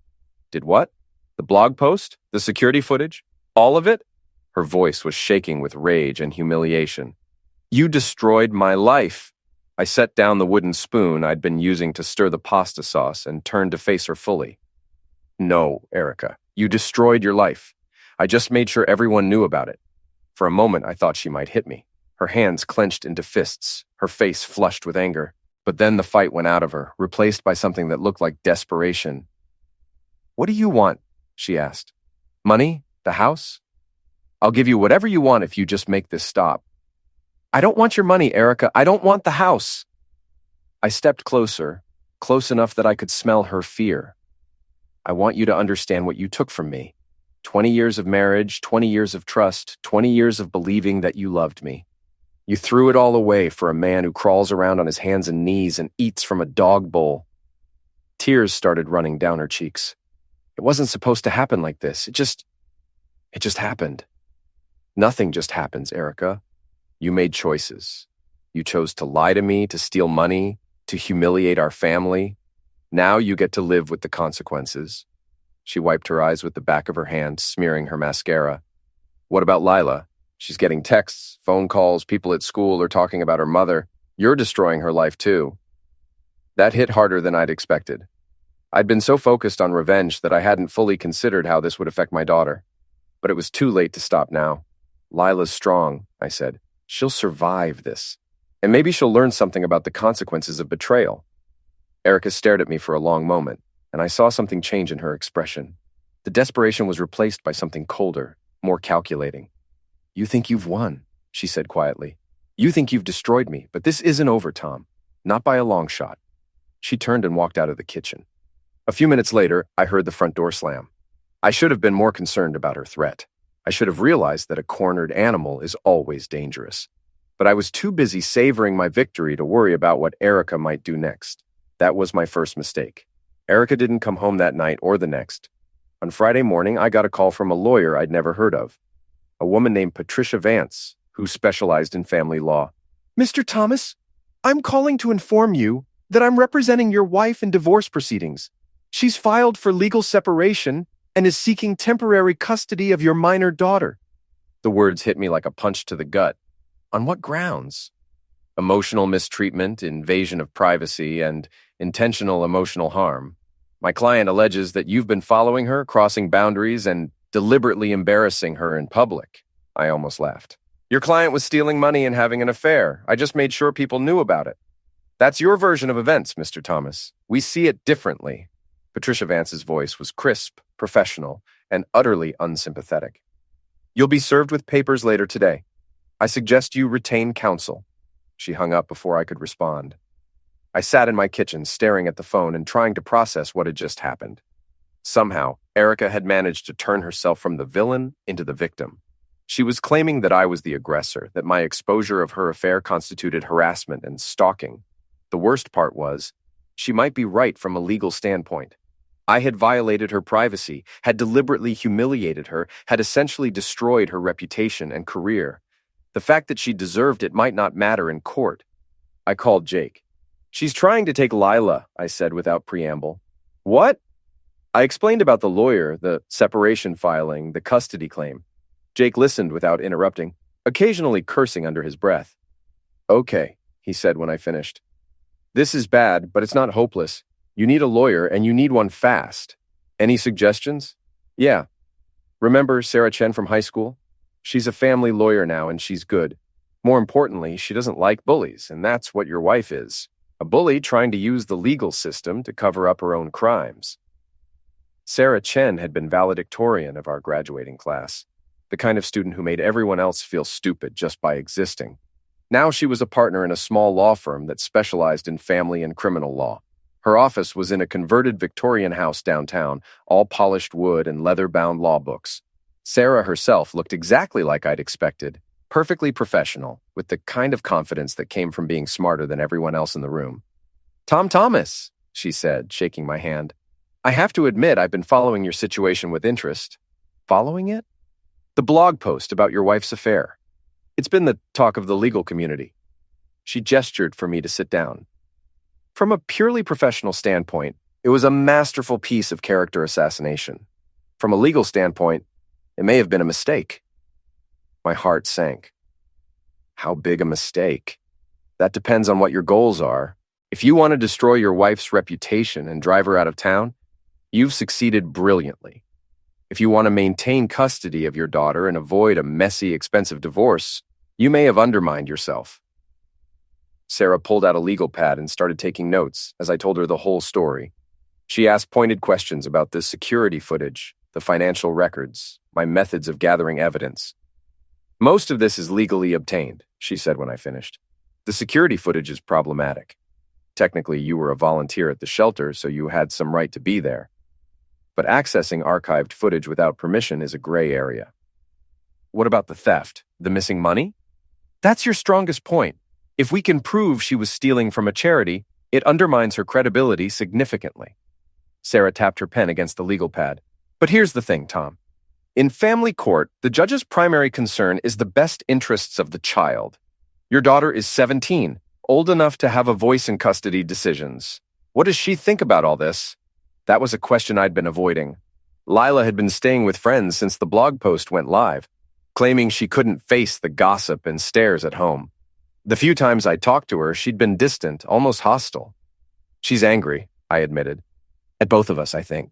"Did what? The blog post? The security footage? All of it?" Her voice was shaking with rage and humiliation. "You destroyed my life." I set down the wooden spoon I'd been using to stir the pasta sauce and turned to face her fully. "No, Erica, you destroyed your life. I just made sure everyone knew about it." For a moment, I thought she might hit me. Her hands clenched into fists, her face flushed with anger. But then the fight went out of her, replaced by something that looked like desperation. "What do you want?" she asked. "Money? The house? I'll give you whatever you want if you just make this stop." "I don't want your money, Erica. I don't want the house." I stepped closer, close enough that I could smell her fear. "I want you to understand what you took from me. 20 years of marriage, 20 years of trust, 20 years of believing that you loved me. You threw it all away for a man who crawls around on his hands and knees and eats from a dog bowl." Tears started running down her cheeks. "It wasn't supposed to happen like this. It just happened." "Nothing just happens, Erica. You made choices. You chose to lie to me, to steal money, to humiliate our family. Now you get to live with the consequences." She wiped her eyes with the back of her hand, smearing her mascara. "What about Lila? She's getting texts, phone calls, people at school are talking about her mother. You're destroying her life too." That hit harder than I'd expected. I'd been so focused on revenge that I hadn't fully considered how this would affect my daughter. But it was too late to stop now. "Lila's strong," I said. "She'll survive this. And maybe she'll learn something about the consequences of betrayal." Erica stared at me for a long moment, and I saw something change in her expression. The desperation was replaced by something colder, more calculating. "You think you've won," she said quietly. "You think you've destroyed me, but this isn't over, Tom. Not by a long shot." She turned and walked out of the kitchen. A few minutes later, I heard the front door slam. I should have been more concerned about her threat. I should have realized that a cornered animal is always dangerous. But I was too busy savoring my victory to worry about what Erica might do next. That was my first mistake. Erica didn't come home that night or the next. On Friday morning, I got a call from a lawyer I'd never heard of, a woman named Patricia Vance, who specialized in family law. "Mr. Thomas, I'm calling to inform you that I'm representing your wife in divorce proceedings. She's filed for legal separation and is seeking temporary custody of your minor daughter." The words hit me like a punch to the gut. On what grounds? Emotional mistreatment, invasion of privacy, and intentional emotional harm. My client alleges that you've been following her, crossing boundaries, and deliberately embarrassing her in public. I almost laughed. Your client was stealing money and having an affair. I just made sure people knew about it. That's your version of events, Mr. Thomas. We see it differently. Patricia Vance's voice was crisp, professional, and utterly unsympathetic. You'll be served with papers later today. I suggest you retain counsel. She hung up before I could respond. I sat in my kitchen staring at the phone and trying to process what had just happened. Somehow, Erica had managed to turn herself from the villain into the victim. She was claiming that I was the aggressor, that my exposure of her affair constituted harassment and stalking. The worst part was, she might be right from a legal standpoint. I had violated her privacy, had deliberately humiliated her, had essentially destroyed her reputation and career. The fact that she deserved it might not matter in court. I called Jake. "She's trying to take Lila," I said without preamble. "What?" I explained about the lawyer, the separation filing, the custody claim. Jake listened without interrupting, occasionally cursing under his breath. "Okay," he said when I finished. "This is bad, but it's not hopeless. You need a lawyer, and you need one fast. Any suggestions?" "Yeah. Remember Sarah Chen from high school? She's a family lawyer now, and she's good. More importantly, she doesn't like bullies, and that's what your wife is. A bully trying to use the legal system to cover up her own crimes." Sarah Chen had been valedictorian of our graduating class, the kind of student who made everyone else feel stupid just by existing. Now she was a partner in a small law firm that specialized in family and criminal law. Her office was in a converted Victorian house downtown, all polished wood and leather-bound law books. Sarah herself looked exactly like I'd expected, perfectly professional, with the kind of confidence that came from being smarter than everyone else in the room. "Tom Thomas," she said, shaking my hand. "I have to admit I've been following your situation with interest." "Following it?" "The blog post about your wife's affair. It's been the talk of the legal community." She gestured for me to sit down. From a purely professional standpoint, it was a masterful piece of character assassination. From a legal standpoint, it may have been a mistake. My heart sank. How big a mistake? That depends on what your goals are. If you want to destroy your wife's reputation and drive her out of town, you've succeeded brilliantly. If you want to maintain custody of your daughter and avoid a messy, expensive divorce, you may have undermined yourself. Sarah pulled out a legal pad and started taking notes as I told her the whole story. She asked pointed questions about the security footage, the financial records, my methods of gathering evidence. "Most of this is legally obtained," she said when I finished. "The security footage is problematic. Technically, you were a volunteer at the shelter, so you had some right to be there. But accessing archived footage without permission is a gray area." "What about the theft? The missing money?" "That's your strongest point. If we can prove she was stealing from a charity, it undermines her credibility significantly." Sarah tapped her pen against the legal pad. "But here's the thing, Tom. In family court, the judge's primary concern is the best interests of the child. Your daughter is 17, old enough to have a voice in custody decisions. What does she think about all this?" That was a question I'd been avoiding. Lila had been staying with friends since the blog post went live, claiming she couldn't face the gossip and stares at home. The few times I talked to her, she'd been distant, almost hostile. "She's angry," I admitted. "At both of us, I think."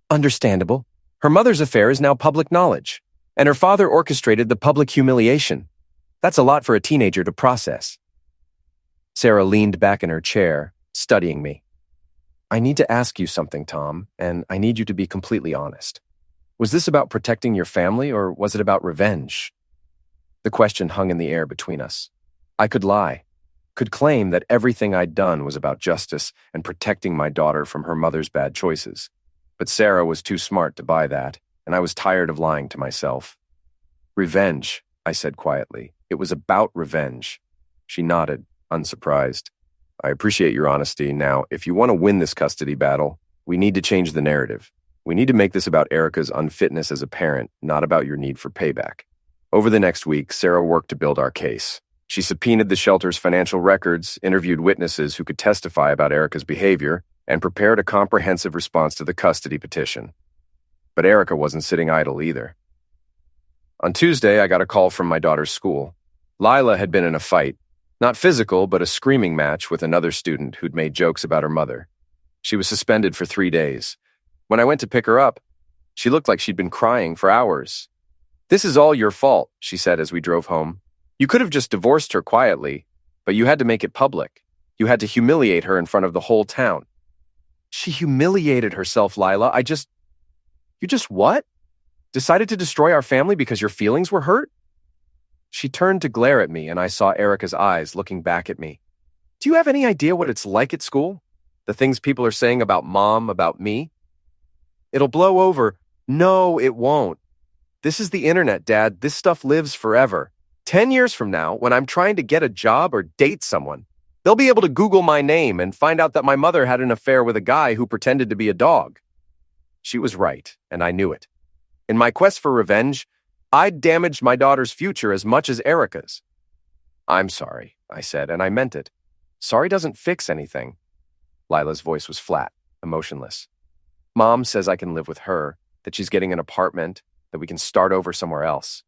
"Understandable. Her mother's affair is now public knowledge, and her father orchestrated the public humiliation. That's a lot for a teenager to process." Sarah leaned back in her chair, studying me. "I need to ask you something, Tom, and I need you to be completely honest. Was this about protecting your family, or was it about revenge?" The question hung in the air between us. I could lie, could claim that everything I'd done was about justice and protecting my daughter from her mother's bad choices. But Sarah was too smart to buy that, and I was tired of lying to myself. "Revenge," I said quietly. "It was about revenge." She nodded, unsurprised. I appreciate your honesty. Now, if you want to win this custody battle, we need to change the narrative. We need to make this about Erica's unfitness as a parent, not about your need for payback. Over the next week, Sarah worked to build our case. She subpoenaed the shelter's financial records, interviewed witnesses who could testify about Erica's behavior, and prepared a comprehensive response to the custody petition. But Erica wasn't sitting idle either. On Tuesday, I got a call from my daughter's school. Lila had been in a fight, not physical, but a screaming match with another student who'd made jokes about her mother. She was suspended for 3 days. When I went to pick her up, she looked like she'd been crying for hours. "This is all your fault," she said as we drove home. "You could have just divorced her quietly, but you had to make it public. You had to humiliate her in front of the whole town." "She humiliated herself, Lila. You just what? Decided to destroy our family because your feelings were hurt?" She turned to glare at me, and I saw Erica's eyes looking back at me. "Do you have any idea what it's like at school? The things people are saying about Mom, about me? It'll blow over." "No, it won't. This is the internet, Dad. This stuff lives forever. 10 years from now, when I'm trying to get a job or date someone, they'll be able to Google my name and find out that my mother had an affair with a guy who pretended to be a dog." She was right, and I knew it. In my quest for revenge, I'd damaged my daughter's future as much as Erica's. "I'm sorry," I said, and I meant it. "Sorry doesn't fix anything." Lila's voice was flat, emotionless. "Mom says I can live with her, that she's getting an apartment, that we can start over somewhere else."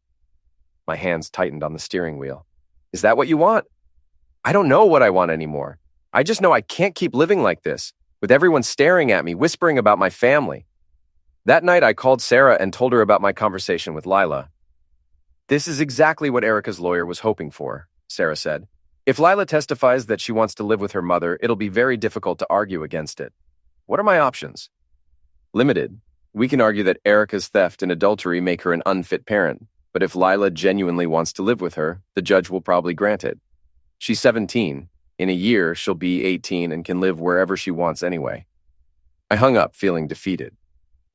My hands tightened on the steering wheel. "Is that what you want?" "I don't know what I want anymore. I just know I can't keep living like this, with everyone staring at me, whispering about my family." That night, I called Sarah and told her about my conversation with Lila. "This is exactly what Erica's lawyer was hoping for," Sarah said. "If Lila testifies that she wants to live with her mother, it'll be very difficult to argue against it. What are my options?" "Limited. We can argue that Erica's theft and adultery make her an unfit parent, but if Lila genuinely wants to live with her, the judge will probably grant it. She's 17. In a year, she'll be 18 and can live wherever she wants anyway." I hung up, feeling defeated.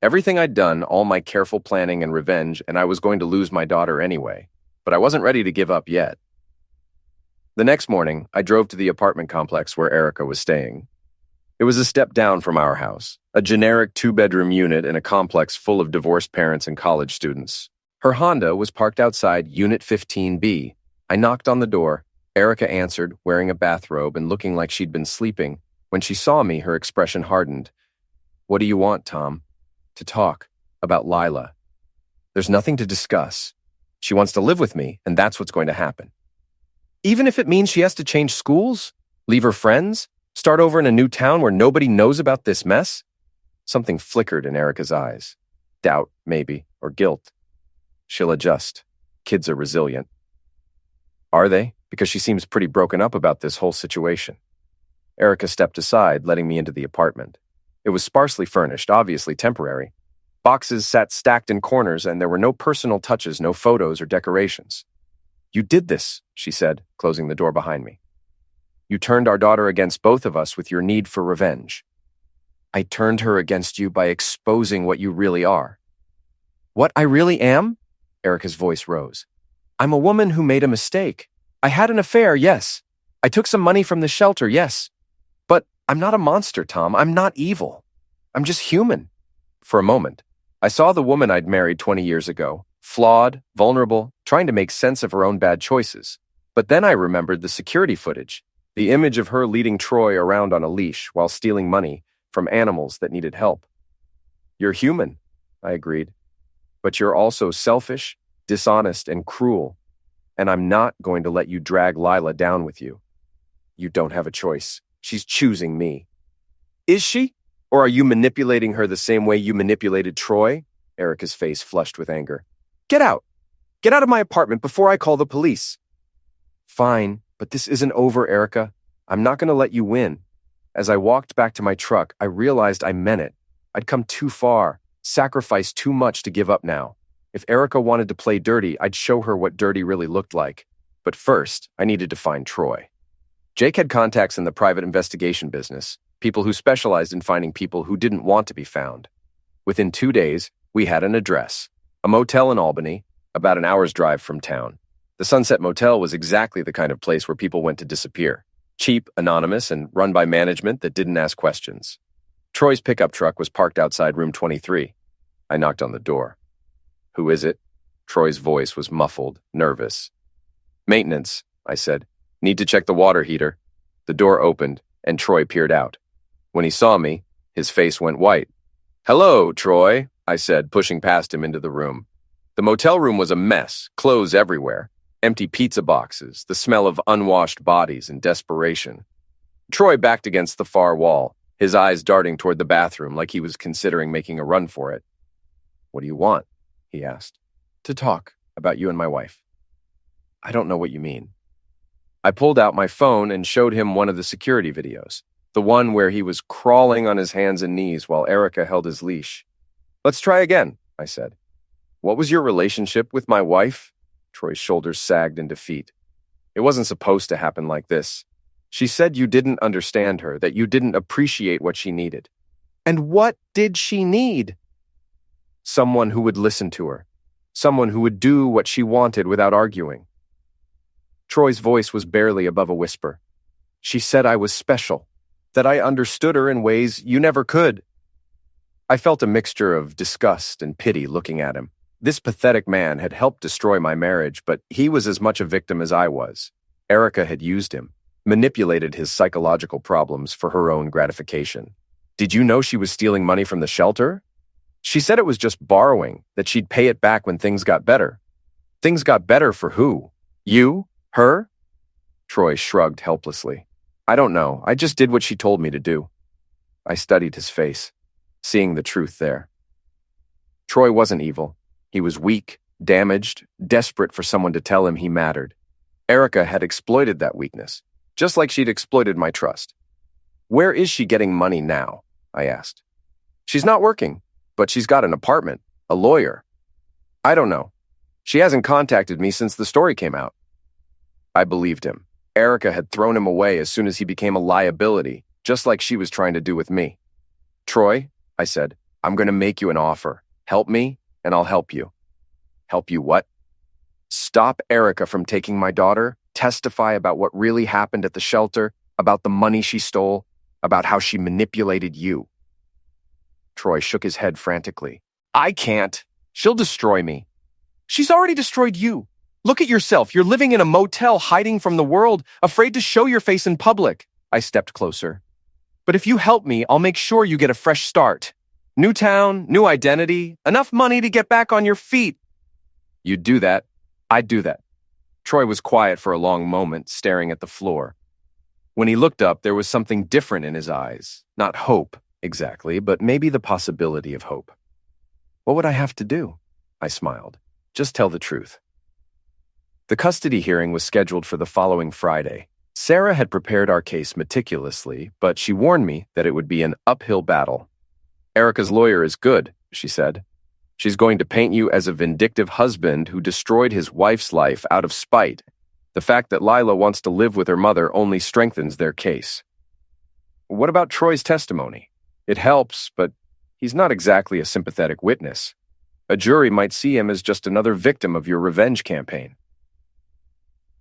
Everything I'd done, all my careful planning and revenge, and I was going to lose my daughter anyway, but I wasn't ready to give up yet. The next morning, I drove to the apartment complex where Erica was staying. It was a step down from our house, a generic 2-bedroom unit in a complex full of divorced parents and college students. Her Honda was parked outside Unit 15B. I knocked on the door. Erica answered, wearing a bathrobe and looking like she'd been sleeping. When she saw me, her expression hardened. "What do you want, Tom?" "To talk about Lila. There's nothing to discuss. She wants to live with me, and that's what's going to happen." "Even if it means she has to change schools? Leave her friends? Start over in a new town where nobody knows about this mess?" Something flickered in Erica's eyes. Doubt, maybe, or guilt. "She'll adjust. Kids are resilient." "Are they? Because she seems pretty broken up about this whole situation." Erica stepped aside, letting me into the apartment. It was sparsely furnished, obviously temporary. Boxes sat stacked in corners, and there were no personal touches, no photos or decorations. "You did this," she said, closing the door behind me. "You turned our daughter against both of us with your need for revenge." "I turned her against you by exposing what you really are." "What I really am?" Erica's voice rose. "I'm a woman who made a mistake. I had an affair, yes. I took some money from the shelter, yes. But I'm not a monster, Tom. I'm not evil. I'm just human." For a moment, I saw the woman I'd married 20 years ago, flawed, vulnerable, trying to make sense of her own bad choices. But then I remembered the security footage, the image of her leading Troy around on a leash while stealing money from animals that needed help. "You're human," I agreed. "But you're also selfish, dishonest, and cruel. And I'm not going to let you drag Lila down with you. You don't have a choice. She's choosing me." "Is she? Or are you manipulating her the same way you manipulated Troy?" Erica's face flushed with anger. "Get out. Get out of my apartment before I call the police." "Fine, but this isn't over, Erica. I'm not going to let you win." As I walked back to my truck, I realized I meant it. I'd come too far, sacrificed too much to give up now. If Erica wanted to play dirty, I'd show her what dirty really looked like. But first, I needed to find Troy. Jake had contacts in the private investigation business, people who specialized in finding people who didn't want to be found. Within 2 days, we had an address, a motel in Albany, about an hour's drive from town. The Sunset Motel was exactly the kind of place where people went to disappear. Cheap, anonymous, and run by management that didn't ask questions. Troy's pickup truck was parked outside room 23. I knocked on the door. "Who is it?" Troy's voice was muffled, nervous. "Maintenance," I said. "Need to check the water heater." The door opened, and Troy peered out. When he saw me, his face went white. "Hello, Troy," I said, pushing past him into the room. The motel room was a mess, clothes everywhere, empty pizza boxes, the smell of unwashed bodies and desperation. Troy backed against the far wall, his eyes darting toward the bathroom like he was considering making a run for it. "What do you want?" he asked. "To talk about you and my wife." "I don't know what you mean." I pulled out my phone and showed him one of the security videos, the one where he was crawling on his hands and knees while Erica held his leash. "Let's try again," I said. "What was your relationship with my wife?" Troy's shoulders sagged in defeat. "It wasn't supposed to happen like this. She said you didn't understand her, that you didn't appreciate what she needed." "And what did she need?" "Someone who would listen to her. Someone who would do what she wanted without arguing." Troy's voice was barely above a whisper. "She said I was special, that I understood her in ways you never could." I felt a mixture of disgust and pity looking at him. This pathetic man had helped destroy my marriage, but he was as much a victim as I was. Erica had used him, manipulated his psychological problems for her own gratification. "Did you know she was stealing money from the shelter?" "She said it was just borrowing, that she'd pay it back when things got better." "Things got better for who? You? Her?" Troy shrugged helplessly. "I don't know. I just did what she told me to do." I studied his face, seeing the truth there. Troy wasn't evil. He was weak, damaged, desperate for someone to tell him he mattered. Erica had exploited that weakness, just like she'd exploited my trust. "Where is she getting money now?" I asked. "She's not working, but she's got an apartment, a lawyer." "I don't know. She hasn't contacted me since the story came out." I believed him. Erica had thrown him away as soon as he became a liability, just like she was trying to do with me. "Troy," I said, "I'm going to make you an offer. Help me, and I'll help you." "Help you what?" "Stop Erica from taking my daughter, testify about what really happened at the shelter, about the money she stole, about how she manipulated you." Troy shook his head frantically. "I can't. She'll destroy me." "She's already destroyed you. Look at yourself. You're living in a motel, hiding from the world, afraid to show your face in public." I stepped closer. "But if you help me, I'll make sure you get a fresh start. New town, new identity, enough money to get back on your feet." "You'd do that. I'd do that." Troy was quiet for a long moment, staring at the floor. When he looked up, there was something different in his eyes. Not hope, exactly, but maybe the possibility of hope. "What would I have to do?" I smiled. "Just tell the truth." The custody hearing was scheduled for the following Friday. Sarah had prepared our case meticulously, but she warned me that it would be an uphill battle. "Erica's lawyer is good," she said. "She's going to paint you as a vindictive husband who destroyed his wife's life out of spite. The fact that Lila wants to live with her mother only strengthens their case." "What about Troy's testimony?" "It helps, but he's not exactly a sympathetic witness. A jury might see him as just another victim of your revenge campaign."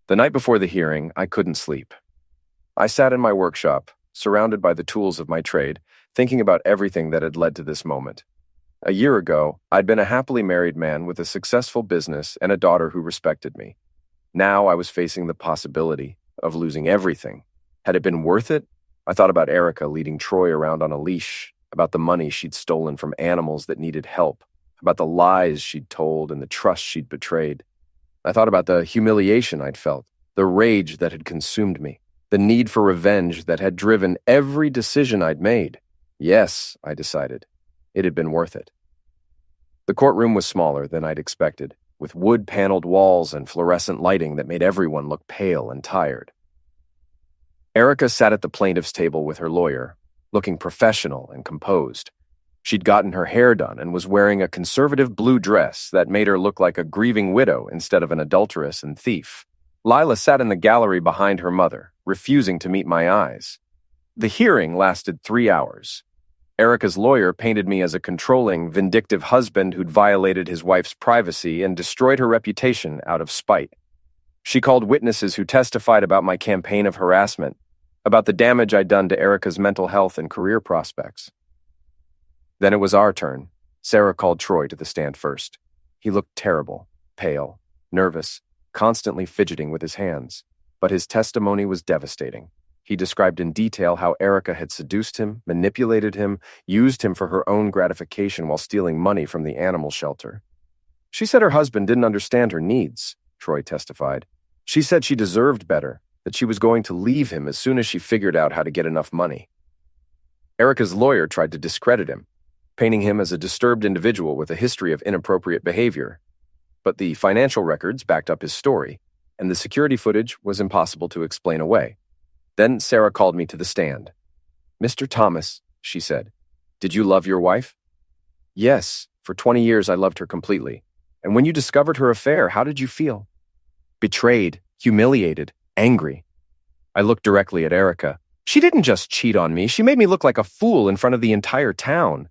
The night before the hearing, I couldn't sleep. I sat in my workshop, surrounded by the tools of my trade, thinking about everything that had led to this moment. A year ago, I'd been a happily married man with a successful business and a daughter who respected me. Now I was facing the possibility of losing everything. Had it been worth it? I thought about Erica leading Troy around on a leash, about the money she'd stolen from animals that needed help, about the lies she'd told and the trust she'd betrayed. I thought about the humiliation I'd felt, the rage that had consumed me, the need for revenge that had driven every decision I'd made. Yes, I decided. It had been worth it. The courtroom was smaller than I'd expected, with wood-paneled walls and fluorescent lighting that made everyone look pale and tired. Erica sat at the plaintiff's table with her lawyer, looking professional and composed. She'd gotten her hair done and was wearing a conservative blue dress that made her look like a grieving widow instead of an adulteress and thief. Lila sat in the gallery behind her mother, refusing to meet my eyes. The hearing lasted 3 hours. Erica's lawyer painted me as a controlling, vindictive husband who'd violated his wife's privacy and destroyed her reputation out of spite. She called witnesses who testified about my campaign of harassment, about the damage I'd done to Erica's mental health and career prospects. Then it was our turn. Sarah called Troy to the stand first. He looked terrible, pale, nervous, constantly fidgeting with his hands. But his testimony was devastating. He described in detail how Erica had seduced him, manipulated him, used him for her own gratification while stealing money from the animal shelter. She said her husband didn't understand her needs, Troy testified. She said she deserved better, that she was going to leave him as soon as she figured out how to get enough money. Erica's lawyer tried to discredit him, painting him as a disturbed individual with a history of inappropriate behavior. But the financial records backed up his story, and the security footage was impossible to explain away. Then Sarah called me to the stand. "Mr. Thomas," she said, "did you love your wife?" "Yes, for 20 years I loved her completely. And when you discovered her affair, how did you feel?" "Betrayed, humiliated, angry." I looked directly at Erica. "She didn't just cheat on me, she made me look like a fool in front of the entire town."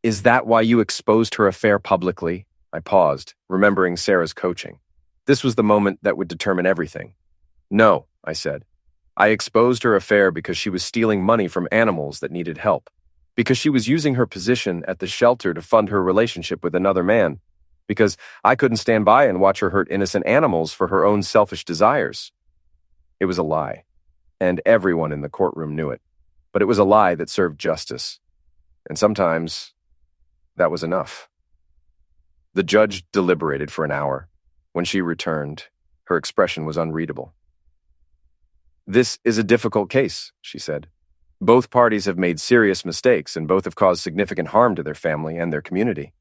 "Is that why you exposed her affair publicly?" I paused, remembering Sarah's coaching. This was the moment that would determine everything. "No," I said. "I exposed her affair because she was stealing money from animals that needed help. Because she was using her position at the shelter to fund her relationship with another man. Because I couldn't stand by and watch her hurt innocent animals for her own selfish desires." It was a lie, and everyone in the courtroom knew it. But it was a lie that served justice. And sometimes that was enough. The judge deliberated for an hour. When she returned, her expression was unreadable. "This is a difficult case," she said. "Both parties have made serious mistakes, and both have caused significant harm to their family and their community."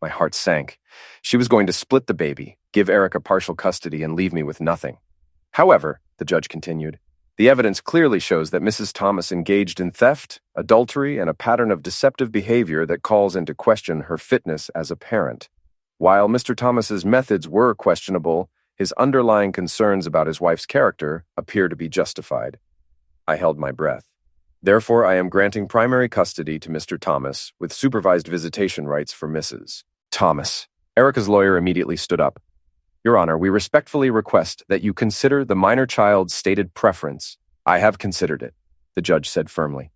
My heart sank. She was going to split the baby, give Erica partial custody, and leave me with nothing. "However," the judge continued, "the evidence clearly shows that Mrs. Thomas engaged in theft, adultery, and a pattern of deceptive behavior that calls into question her fitness as a parent. While Mr. Thomas's methods were questionable, his underlying concerns about his wife's character appear to be justified." I held my breath. "Therefore, I am granting primary custody to Mr. Thomas with supervised visitation rights for Mrs. Thomas." Erica's lawyer immediately stood up. "Your Honor, we respectfully request that you consider the minor child's stated preference." "I have considered it," the judge said firmly.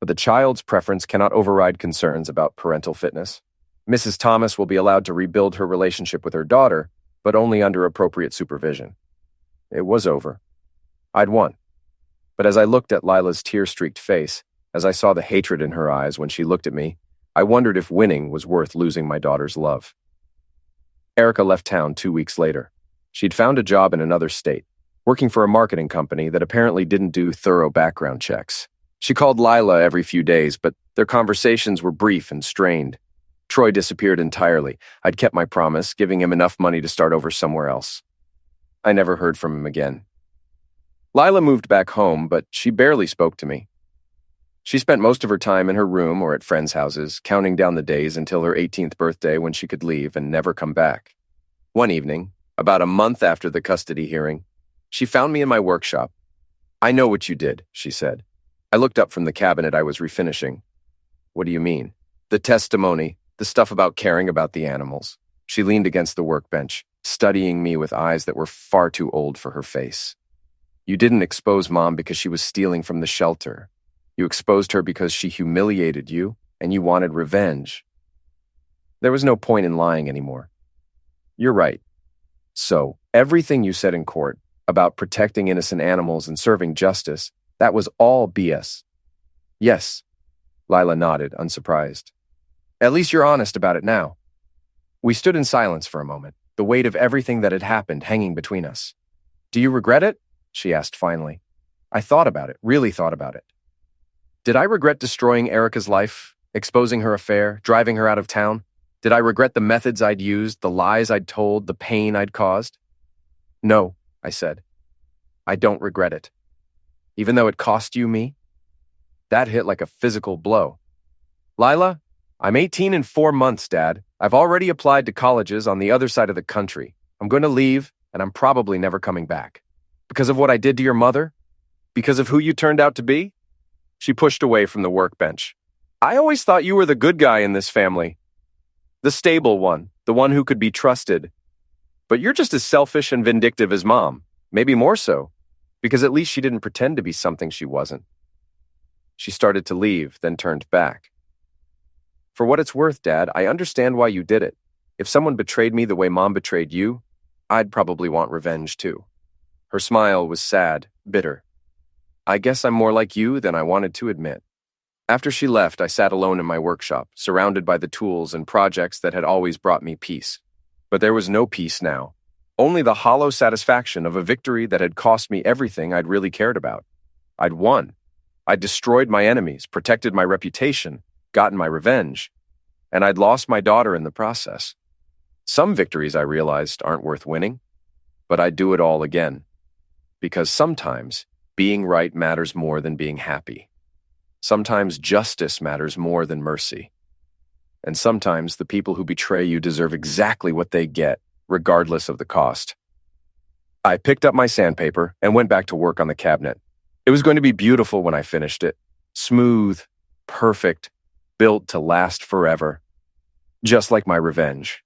"But the child's preference cannot override concerns about parental fitness. Mrs. Thomas will be allowed to rebuild her relationship with her daughter, but only under appropriate supervision." It was over. I'd won. But as I looked at Lila's tear-streaked face, as I saw the hatred in her eyes when she looked at me, I wondered if winning was worth losing my daughter's love. Erica left town 2 weeks later. She'd found a job in another state, working for a marketing company that apparently didn't do thorough background checks. She called Lila every few days, but their conversations were brief and strained. Troy disappeared entirely. I'd kept my promise, giving him enough money to start over somewhere else. I never heard from him again. Lila moved back home, but she barely spoke to me. She spent most of her time in her room or at friends' houses, counting down the days until her 18th birthday when she could leave and never come back. One evening, about a month after the custody hearing, she found me in my workshop. "I know what you did," she said. I looked up from the cabinet I was refinishing. "What do you mean?" "The testimony, the stuff about caring about the animals." She leaned against the workbench, studying me with eyes that were far too old for her face. "You didn't expose Mom because she was stealing from the shelter. You exposed her because she humiliated you, and you wanted revenge. There was no point in lying anymore." "You're right. So, everything you said in court about protecting innocent animals and serving justice, that was all BS." "Yes." Lila nodded, unsurprised. "At least you're honest about it now." We stood in silence for a moment, the weight of everything that had happened hanging between us. "Do you regret it?" she asked finally. I thought about it, really thought about it. Did I regret destroying Erica's life, exposing her affair, driving her out of town? Did I regret the methods I'd used, the lies I'd told, the pain I'd caused? "No," I said. "I don't regret it. Even though it cost you me?" That hit like a physical blow. "Lila, I'm 18 in 4 months, Dad. I've already applied to colleges on the other side of the country. I'm going to leave, and I'm probably never coming back. Because of what I did to your mother? Because of who you turned out to be?" She pushed away from the workbench. "I always thought you were the good guy in this family. The stable one, the one who could be trusted. But you're just as selfish and vindictive as Mom, maybe more so. because at least she didn't pretend to be something she wasn't. She started to leave, then turned back. For what it's worth, Dad, I understand why you did it. If someone betrayed me the way Mom betrayed you, I'd probably want revenge too. Her smile was sad, bitter. I guess I'm more like you than I wanted to admit. After she left, I sat alone in my workshop, surrounded by the tools and projects that had always brought me peace. But there was no peace now. Only the hollow satisfaction of a victory that had cost me everything I'd really cared about. I'd won. I'd destroyed my enemies, protected my reputation, gotten my revenge, and I'd lost my daughter in the process. Some victories, I realized, aren't worth winning, but I'd do it all again. Because sometimes being right matters more than being happy. Sometimes justice matters more than mercy. And sometimes the people who betray you deserve exactly what they get, regardless of the cost. I picked up my sandpaper and went back to work on the cabinet. It was going to be beautiful when I finished it. Smooth, perfect, built to last forever. Just like my revenge.